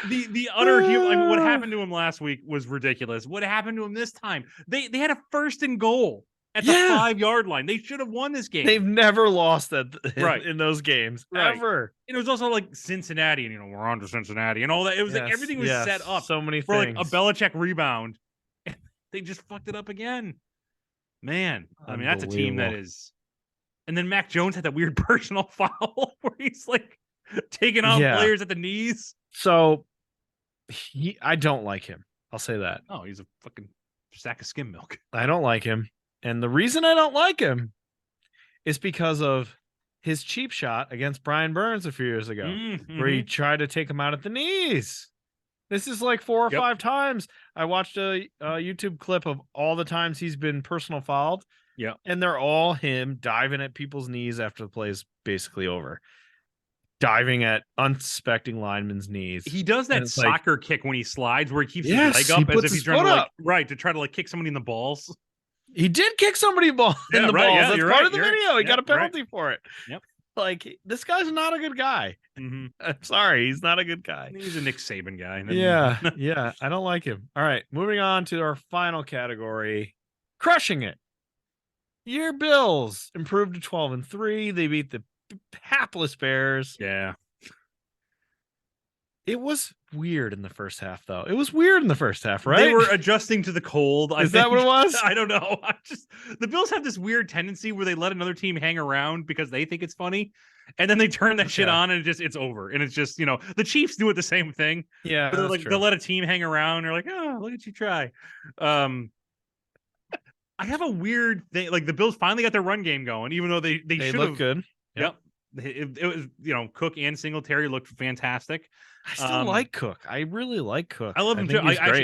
the utter what happened to him last week was ridiculous. What happened to him this time? They had a 1st and goal at the 5-yard line. They should have won this game. They've never lost in those games ever. And it was also like Cincinnati, and we're on to Cincinnati and all that. It was like everything was set up so many for things. like a Belichick rebound. And they just fucked it up again. Man, I mean, that's a team that is. And then Mac Jones had that weird personal foul where he's like taking off players at the knees. So I don't like him. I'll say that. Oh, he's a fucking sack of skim milk. I don't like him. And the reason I don't like him is because of his cheap shot against Brian Burns a few years ago, where he tried to take him out at the knees. This is like 4 or 5 times. I watched a YouTube clip of all the times he's been personal fouled. Yeah. And they're all him diving at people's knees after the play is basically over. Diving at unsuspecting linemen's knees. He does that soccer kick when he slides where he keeps his leg up as if he's trying to try to kick somebody in the balls. He did kick somebody in the balls. Yeah, That's part of the video. He got a penalty for it. Yep. Like, this guy's not a good guy. I'm sorry, he's not a good guy. He's a Nick Saban guy. Yeah. I don't like him. All right, moving on to our final category, crushing it. Your Bills improved to 12-3. They beat the hapless Bears. Yeah. It was weird in the first half, though. It was weird in the first half, right? They were adjusting to the cold. Is that what it was? I don't know. The Bills have this weird tendency where they let another team hang around because they think it's funny, and then they turn that shit on, and it's over. And it's just, the Chiefs do it the same thing. Yeah, they're like, they'll let a team hang around. And they're like, oh, look at you try. I have a weird thing. Like, the Bills finally got their run game going, even though they should have. Good. Yep. It was, Cook and Singletary looked fantastic. I still like Cook. I really like Cook. I love him too.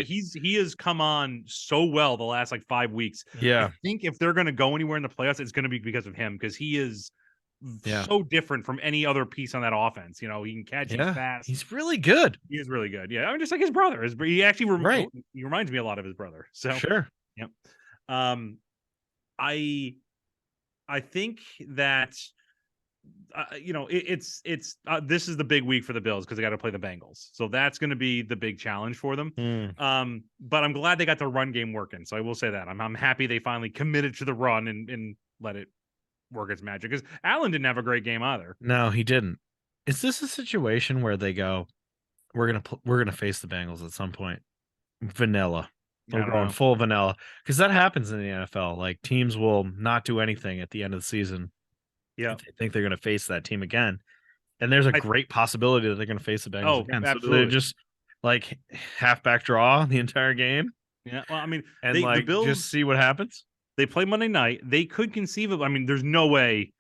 He has come on so well the last 5 weeks. Yeah. I think if they're going to go anywhere in the playoffs, it's going to be because of him, because he is so different from any other piece on that offense. He can catch it fast. He's really good. He is really good. Yeah, I mean, just like his brother. He actually he reminds me a lot of his brother. So sure. Yep. I think that. It's this is the big week for the Bills because they got to play the Bengals, so that's going to be the big challenge for them. But I'm glad they got the run game working, so I will say that I'm happy they finally committed to the run and let it work its magic, because Allen didn't have a great game either. No, he didn't. Is this a situation where they go, we're gonna face the Bengals at some point, vanilla? We're going full vanilla, because that happens in the NFL. Like, teams will not do anything at the end of the season. Yeah, I think they're going to face that team again, and there's a great possibility that they're going to face the Bengals again. Absolutely. So they're just halfback draw the entire game. Yeah, well, I mean, and the Bills, just see what happens. They play Monday night. They could conceive of. I mean, there's no way.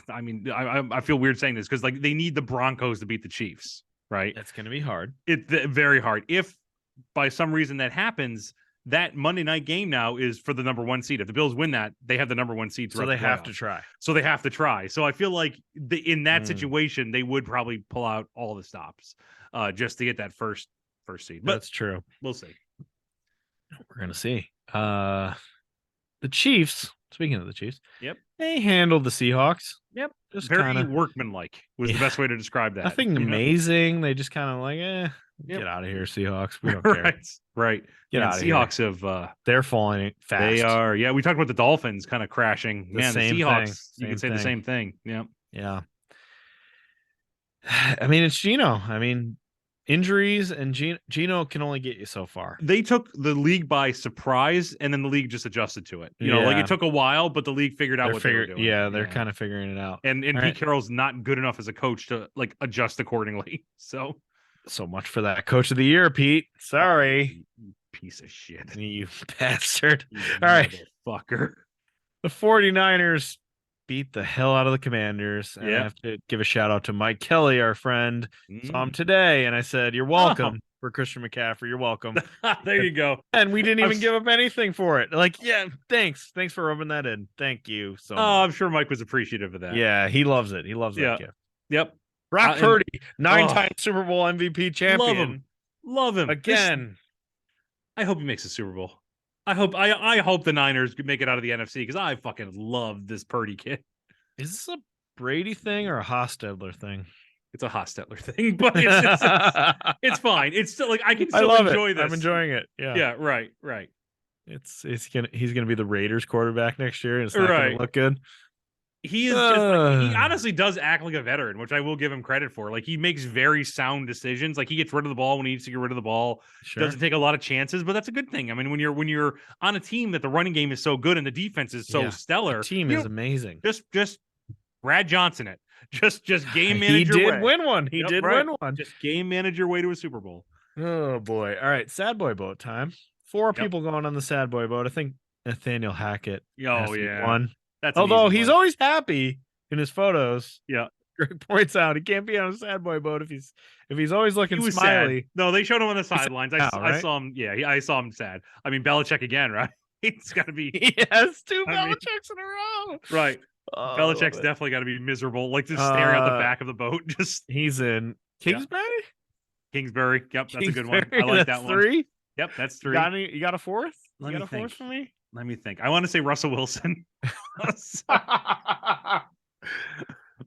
I mean, I feel weird saying this because they need the Broncos to beat the Chiefs, right? That's going to be hard. It's very hard. If by some reason that happens, that Monday night game now is for the number 1 seed. If the Bills win that, they have the number 1 seed. So they have to try. So I feel like in that situation, they would probably pull out all the stops just to get that first seed. But that's true. We'll see. We're going to see. The Chiefs, speaking of the Chiefs, they handled the Seahawks. Yep. Just very workmanlike was the best way to describe that. Nothing amazing. They just kind of get out of here, Seahawks. We don't care. Right. Get out of here. Seahawks have they're falling fast. They are. Yeah, we talked about the Dolphins kind of crashing. The Seahawks, you could say the same thing. Yeah. Yeah. I mean, it's Geno. I mean, injuries and Geno can only get you so far. They took the league by surprise, and then the league just adjusted to it. It took a while, but the league figured out they were doing. Yeah, they're kind of figuring it out. And Pete Carroll's not good enough as a coach to adjust accordingly. So much for that coach of the year, Pete. Sorry. You piece of shit. You bastard. All right. Fucker. The 49ers beat the hell out of the Commanders. And I have to give a shout out to Mike Kelly, our friend. Saw him today, and I said, "You're welcome." For Christian McCaffrey. You're welcome. There you go. And we didn't even give up anything for it. Thanks. Thanks for rubbing that in. Thank you so much. I'm sure Mike was appreciative of that. Yeah, he loves it. He loves that gift. Yep. Brock Purdy, 9-time Super Bowl MVP champion. Love him. Again. I hope he makes a Super Bowl. I hope the Niners could make it out of the NFC, because I fucking love this Purdy kid. Is this a Brady thing or a Hostetler thing? It's a Hostetler thing, but it's fine. It's still I can still enjoy this. I'm enjoying it. Yeah. Yeah. Right. He's gonna be the Raiders quarterback next year, and it's not gonna look good. He is just he honestly does act like a veteran, which I will give him credit for. He makes very sound decisions. He gets rid of the ball when he needs to get rid of the ball. Sure. Doesn't take a lot of chances, but that's a good thing. I mean, when you're on a team that the running game is so good and the defense is so stellar, the team is amazing. Just Brad Johnson it. Just game manager. He did win one. He did win one. Just game manager your way to a Super Bowl. Oh boy! All right, sad boy boat time. 4 people going on the sad boy boat. I think Nathaniel Hackett. Oh yeah, one. that's although he's always happy in his photos. Yeah, Greg points out he can't be on a sad boy boat if he's always looking smiley. Sad. No, they showed him on the sidelines. I saw him. Yeah, I saw him sad. I mean, Belichick again, right? It's got to be. He has 2 Belichicks in a row. Right. Belichick's definitely got to be miserable, like just staring at the back of the boat. Just he's in Kingsbury. Yeah. Kingsbury. Yep, that's a good one. I like that one. 3. Yep, that's 3. You got a 4th? You got a 4th for me? Let me think. I want to say Russell Wilson.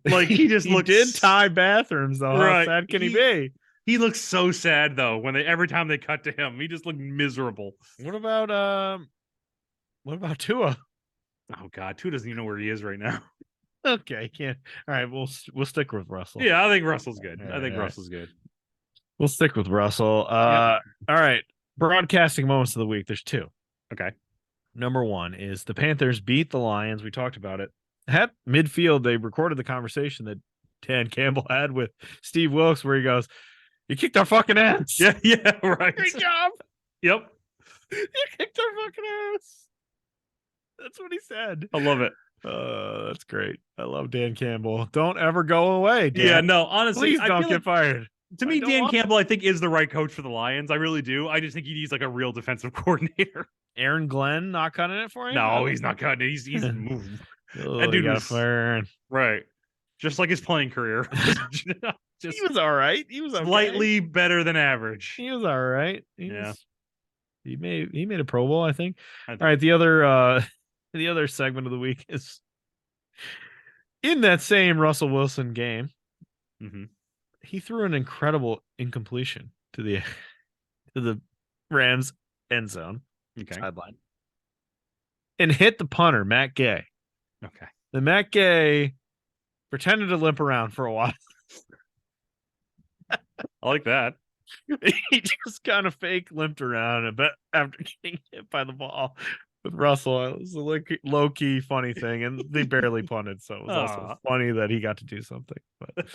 Like he looks. Did tie bathrooms though. Right. How sad can he be? He looks so sad though. When every time they cut to him, he just looked miserable. What about Tua? Oh God, Tua doesn't even know where he is right now. Okay, can't. All right, we'll stick with Russell. Yeah, I think Russell's good. Russell's good. We'll stick with Russell. All right. Broadcasting moments of the week. There's 2. Okay. Number 1 is the Panthers beat the Lions. We talked about it. At midfield, they recorded the conversation that Dan Campbell had with Steve Wilkes, where he goes, "You kicked our fucking ass." Yeah, right. Great job. Yep. You kicked our fucking ass. That's what he said. I love it. That's great. I love Dan Campbell. Don't ever go away, Dan. Yeah, no, honestly, please don't get fired. To me, Dan Campbell, I think, is the right coach for the Lions. I really do. I just think he needs like a real defensive coordinator. Aaron Glenn not cutting it for him? No, he's not cutting it. He's moved. That dude was fired. Right. Just like his playing career. He was all right. He was slightly better than average. He was all right. He made a Pro Bowl, I think. All right, the other segment of the week is in that same Russell Wilson game. Mm-hmm. He threw an incredible incompletion to the Rams end zone sideline and hit the punter, Matt Gay. Okay. The Matt Gay pretended to limp around for a while. I like that. He just kind of fake limped around, but after getting hit by the ball with Russell, it was a low key funny thing, and they barely punted, so it was also funny that he got to do something. But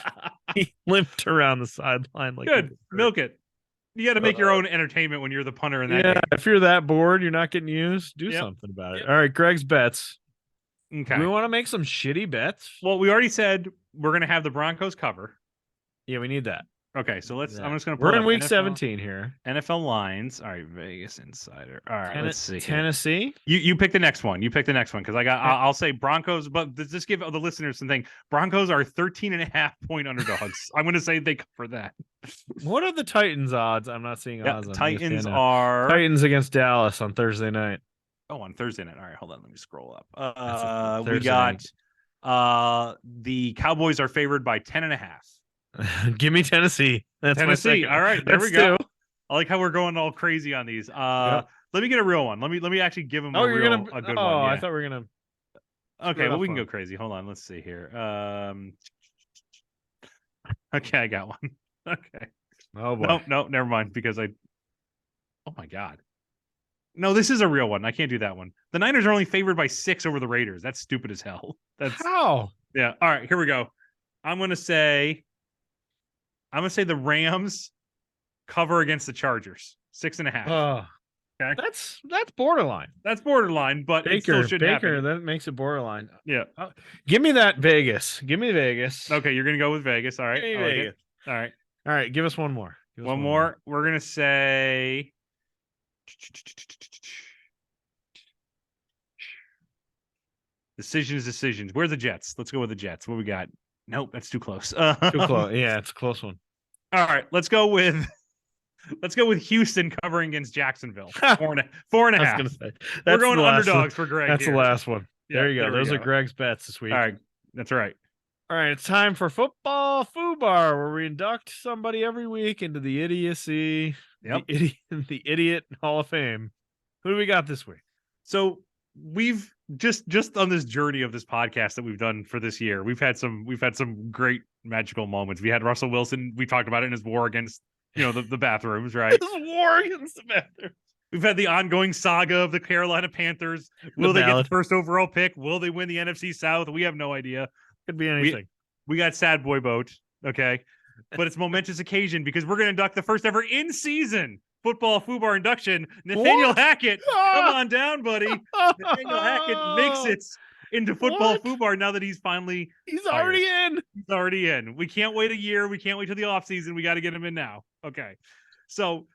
he limped around the sideline like good. Milk it. You got to make your own entertainment when you're the punter in that game. If you're that bored, you're not getting used, do something about it. All right, Greg's bets. Okay. Do we want to make some shitty bets? Well, we already said we're going to have the Broncos cover. Yeah, we need that. Okay, so I'm just going to We're in week 17 here. NFL lines. All right, Vegas Insider. All right, let's see. Tennessee? You pick the next one. You pick the next one because I'll say Broncos, but just give the listeners something. Broncos are 13.5-point underdogs. I'm going to say they cover that. What are the Titans odds? I'm not seeing odds. Titans are Titans against Dallas on Thursday night. Oh, on Thursday night. All right, hold on. Let me scroll up. We got the Cowboys are favored by 10.5. Give me Tennessee. That's Tennessee. All right, there we go. I like how we're going all crazy on these. Let me get a real one. Let me actually give them a good one. Yeah. I thought we were gonna. Okay, well we can go crazy. Hold on. Let's see here. Okay, I got one. Okay. Oh boy. No, never mind. Because oh my God. No, this is a real one. I can't do that one. The Niners are only favored by 6 over the Raiders. That's stupid as hell. That's how. Yeah. All right, here we go. I'm gonna say the Rams cover against the Chargers. 6.5. Okay. That's borderline. That's borderline, but it still shouldn't happen. That makes it borderline. Yeah. Give me that Vegas. Give me Vegas. Okay, you're gonna go with Vegas. All right. Vegas. All right. All right. Give us one more. One more. We're gonna say. Decisions. Where's the Jets? Let's go with the Jets. What we got? Nope, that's too close. Too close. Yeah, it's a close one. All right, let's go with Houston covering against Jacksonville. 4.5. We're going underdogs for Greg. That's the last one. There you go. Those are Greg's bets this week. All right, that's right. All right, it's time for Football Foobar, where we induct somebody every week into the idiocy, the idiot Hall of Fame. Who do we got this week? So we've just on this journey of this podcast that we've done for this year, we've had some great magical moments. We had Russell Wilson. We talked about it in his war against the bathrooms, right? His war against the bathrooms. We've had the ongoing saga of the Carolina Panthers. Will they get the first overall pick? Will they win the NFC South? We have no idea. Could be anything. We got Sad Boy Boat, okay? But it's a momentous occasion because we're going to induct the first ever in-season football FUBAR induction. Nathaniel Hackett, come on down, buddy. Nathaniel Hackett makes it into football FUBAR now that he's finally already in. He's already in. We can't wait a year. We can't wait till the offseason. We got to get him in now. Okay. So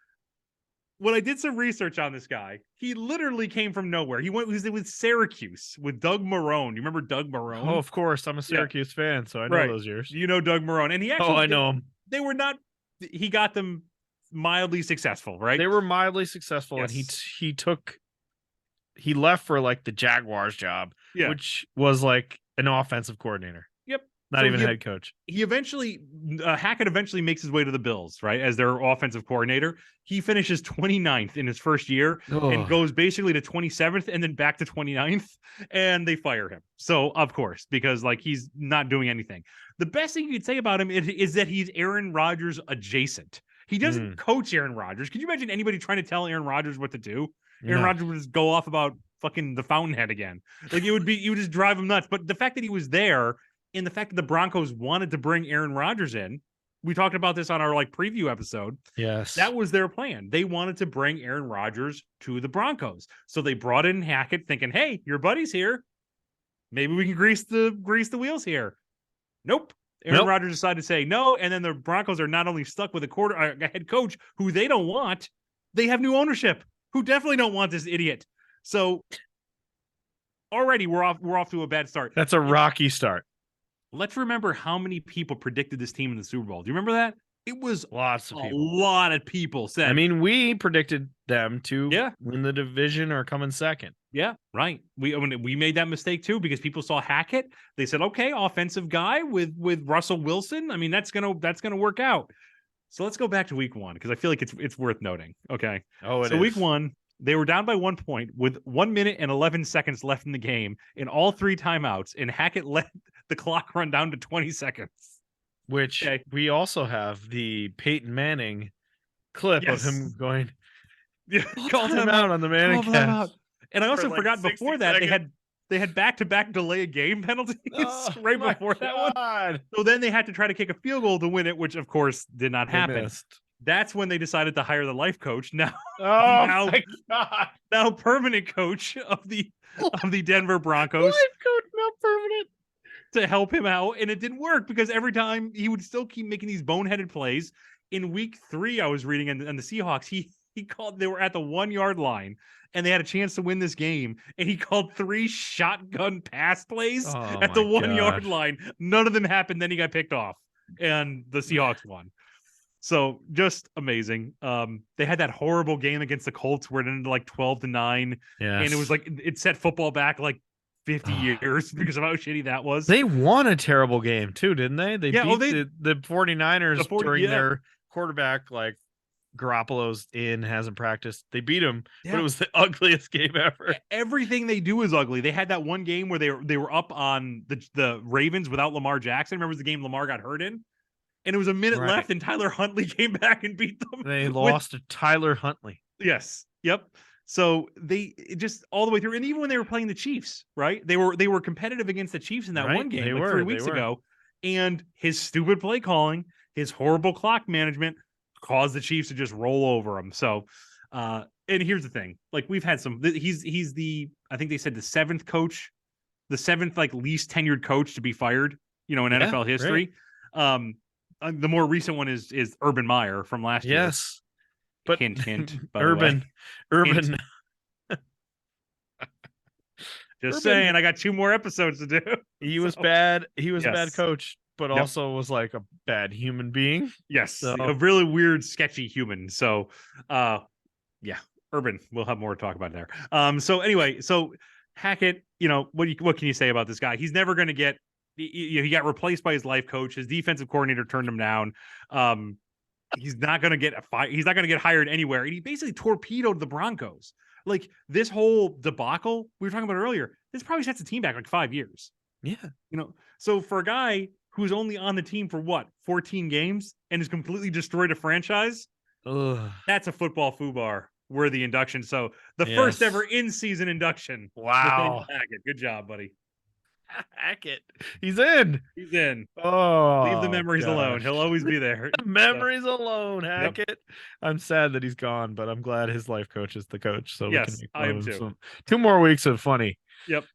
when I did some research on this guy, he literally came from nowhere. He was with Syracuse with Doug Marrone. You remember Doug Marrone? Oh, of course. I'm a Syracuse fan, so I know those years. You know Doug Marrone. And he actually I know him. They were not he got them mildly successful, right? They were mildly successful, and he left for like the Jaguars job, which was like an offensive coordinator. Yep. Not even a head coach. He eventually, Hackett eventually makes his way to the Bills, right? As their offensive coordinator. He finishes 29th in his first year and goes basically to 27th and then back to 29th, and they fire him. So, of course, because like he's not doing anything. The best thing you could say about him is that he's Aaron Rodgers adjacent. He doesn't coach Aaron Rodgers. Can you imagine anybody trying to tell Aaron Rodgers what to do? Aaron Rodgers would just go off about fucking the Fountainhead again. Like you would just drive him nuts. But the fact that he was there, and the fact that the Broncos wanted to bring Aaron Rodgers in, we talked about this on our like preview episode. Yes. That was their plan. They wanted to bring Aaron Rodgers to the Broncos. So they brought in Hackett thinking, hey, your buddy's here. Maybe we can grease the wheels here. Nope. Aaron Rodgers decided to say no. And then the Broncos are not only stuck with a head coach who they don't want, they have new ownership who definitely don't want this idiot. So already we're off to a bad start. That's a rocky start. Let's remember how many people predicted this team in the Super Bowl. Do you remember that? It was lots of people. A lot of people said. I mean, we predicted them to win the division or come in second. Yeah, right. We made that mistake too because people saw Hackett. They said, okay, offensive guy with Russell Wilson. I mean, that's gonna work out. So let's go back to week 1 because I feel like it's worth noting. Okay. So week 1, they were down by 1 point with 1 minute and 11 seconds left in the game in all 3 timeouts, and Hackett let the clock run down to 20 seconds. Which we also have the Peyton Manning clip of him going, called him out on the Manning cast. And I also forgot before that they had back-to-back delay of game penalties right before that one. So then they had to try to kick a field goal to win it, which of course did not happen. That's when they decided to hire the life coach. Now, my God. Now permanent coach of the Denver Broncos. Life coach, now permanent. To help him out, and it didn't work because every time he would still keep making these boneheaded plays. In week 3, I was reading, and the Seahawks, he called, they were at the 1 yard line, and they had a chance to win this game, and he called 3 shotgun pass plays at the 1 yard line. None of them happened. Then he got picked off, and the Seahawks won. So just amazing. They had that horrible game against the Colts where it ended like 12-9, and it was like it set football back like 50 years because of how shitty that was. They won a terrible game too, didn't they? They beat the 49ers during their quarterback, like Garoppolo's hasn't practiced. They beat him, but it was the ugliest game ever. Everything they do is ugly. They had that one game where they were up on the Ravens without Lamar Jackson. Remember the game Lamar got hurt in? And it was a minute left, and Tyler Huntley came back and beat them. They lost to Tyler Huntley. Yes. Yep. So they just all the way through, and even when they were playing the Chiefs, right? They were competitive against the Chiefs in that one game 3 weeks ago. And his stupid play calling, his horrible clock management caused the Chiefs to just roll over them. So, and here's the thing: like we've had some. He's I think they said the 7th coach, the 7th like least tenured coach to be fired, in NFL history. Right. The more recent one is Urban Meyer from last year. Yes. But hint. Urban. Just Urban. Saying, I got 2 more episodes to do. He was bad. He was a bad coach, but also was like a bad human being. Yes, a really weird, sketchy human. So, Urban. We'll have more to talk about there. So anyway, Hackett. What can you say about this guy? He's never going to get. He got replaced by his life coach. His defensive coordinator turned him down. He's not going to get He's not going to get hired anywhere. And he basically torpedoed the Broncos. Like this whole debacle we were talking about earlier, this probably sets the team back like 5 years. Yeah. So for a guy who's only on the team for 14 games and has completely destroyed a franchise, that's a football FUBAR worthy induction. So the first ever in-season induction. Wow. Good job, buddy. Hackett. He's in. He's in. Oh, leave the memories gosh. alone. He'll always be there. Memories alone, Hackett. Yep. I'm sad that he's gone, but I'm glad his life coach is the coach, so we can make I am fun of too. him. 2 more weeks of funny. Yep.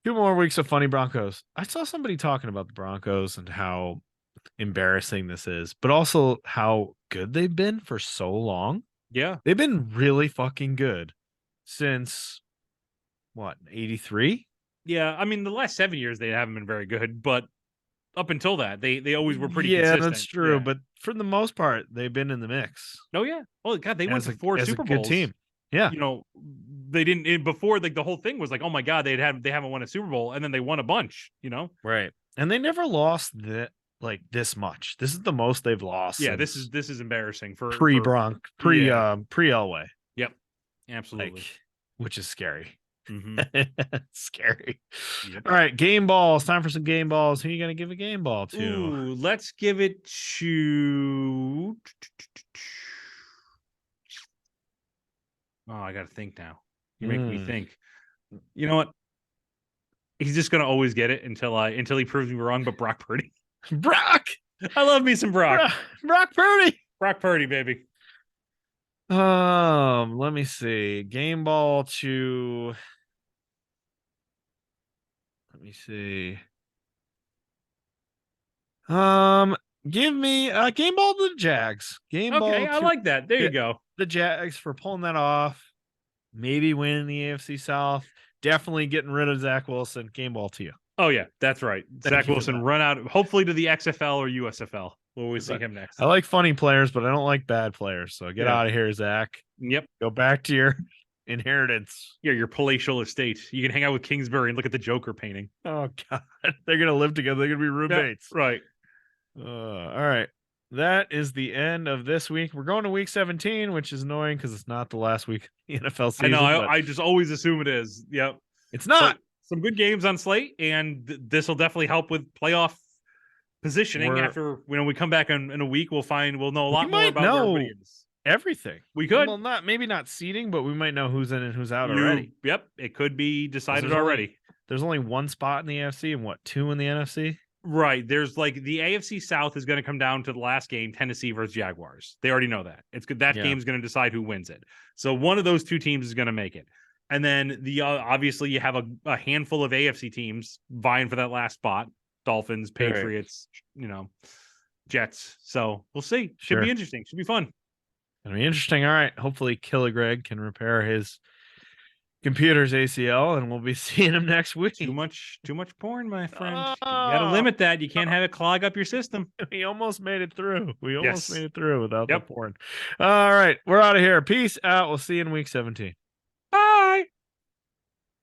2 more weeks of funny Broncos. I saw somebody talking about the Broncos and how embarrassing this is, but also how good they've been for so long. Yeah. They've been really fucking good since what, 83? Yeah. I mean, the last 7 years they haven't been very good, but up until that, they always were pretty Yeah, consistent. that's true. Yeah. But for the most part, they've been in the mix. Oh yeah. Oh God, they went to 4 as Super a good Bowls. team. Yeah. You know, they didn't before. Like the whole thing was like, oh my God, they haven't won a Super Bowl, and then they won a bunch. You know, right? And they never lost this much. This is the most they've lost. Yeah, this is embarrassing for pre Elway. Yep, absolutely. Which is scary. Mm-hmm. Scary. Yep. All right, game balls. Time for some game balls. Who are you gonna give a game ball to? Ooh, let's give it to. Oh, I got to think now. You make me think. You know what? He's just gonna always get it until he proves me wrong. But Brock Purdy. Brock. I love me some Brock. Brock Purdy. Brock Purdy, baby. Let me see. Game ball to. Let me see. Give me a game ball to the Jags. Okay, I like that. There you go. The Jags for pulling that off. Maybe winning the AFC South. Definitely getting rid of Zach Wilson. Game ball to you. Oh yeah, that's right. Zach Wilson run out, hopefully to the XFL or USFL. We'll always see him next. I like funny players, but I don't like bad players. So get out of here, Zach. Yep. Go back to your inheritance. Yeah, your palatial estate. You can hang out with Kingsbury and look at the Joker painting. Oh God, they're gonna live together. They're gonna be roommates. Yeah, right. All right. That is the end of this week. We're going to week 17, which is annoying because it's not the last week of the NFL season. I know. I just always assume it is. Yep. It's not. Some good games on slate, and this will definitely help with playoff positioning. After we come back in a week, we'll know a lot more about where everybody is. Everything. We could. Well, maybe not seeding, but we might know who's in and who's out already. Yep. It could be decided already. There's only 1 spot in the AFC and 2 in the NFC? Right. There's the AFC South is going to come down to the last game, Tennessee versus Jaguars. They already know that. That game's going to decide who wins it. So one of those 2 teams is going to make it. And then obviously you have a handful of AFC teams vying for that last spot. Dolphins, Patriots, Jets. So we'll see. Should be interesting. Should be fun. It'll be interesting. All right. Hopefully Killer Greg can repair his computer's ACL, and we'll be seeing him next week. Too much porn, my friend. You gotta limit that. You can't have it clog up your system. We almost made it through. Made it through without the porn. All right, we're out of here. Peace out. We'll see you in week 17.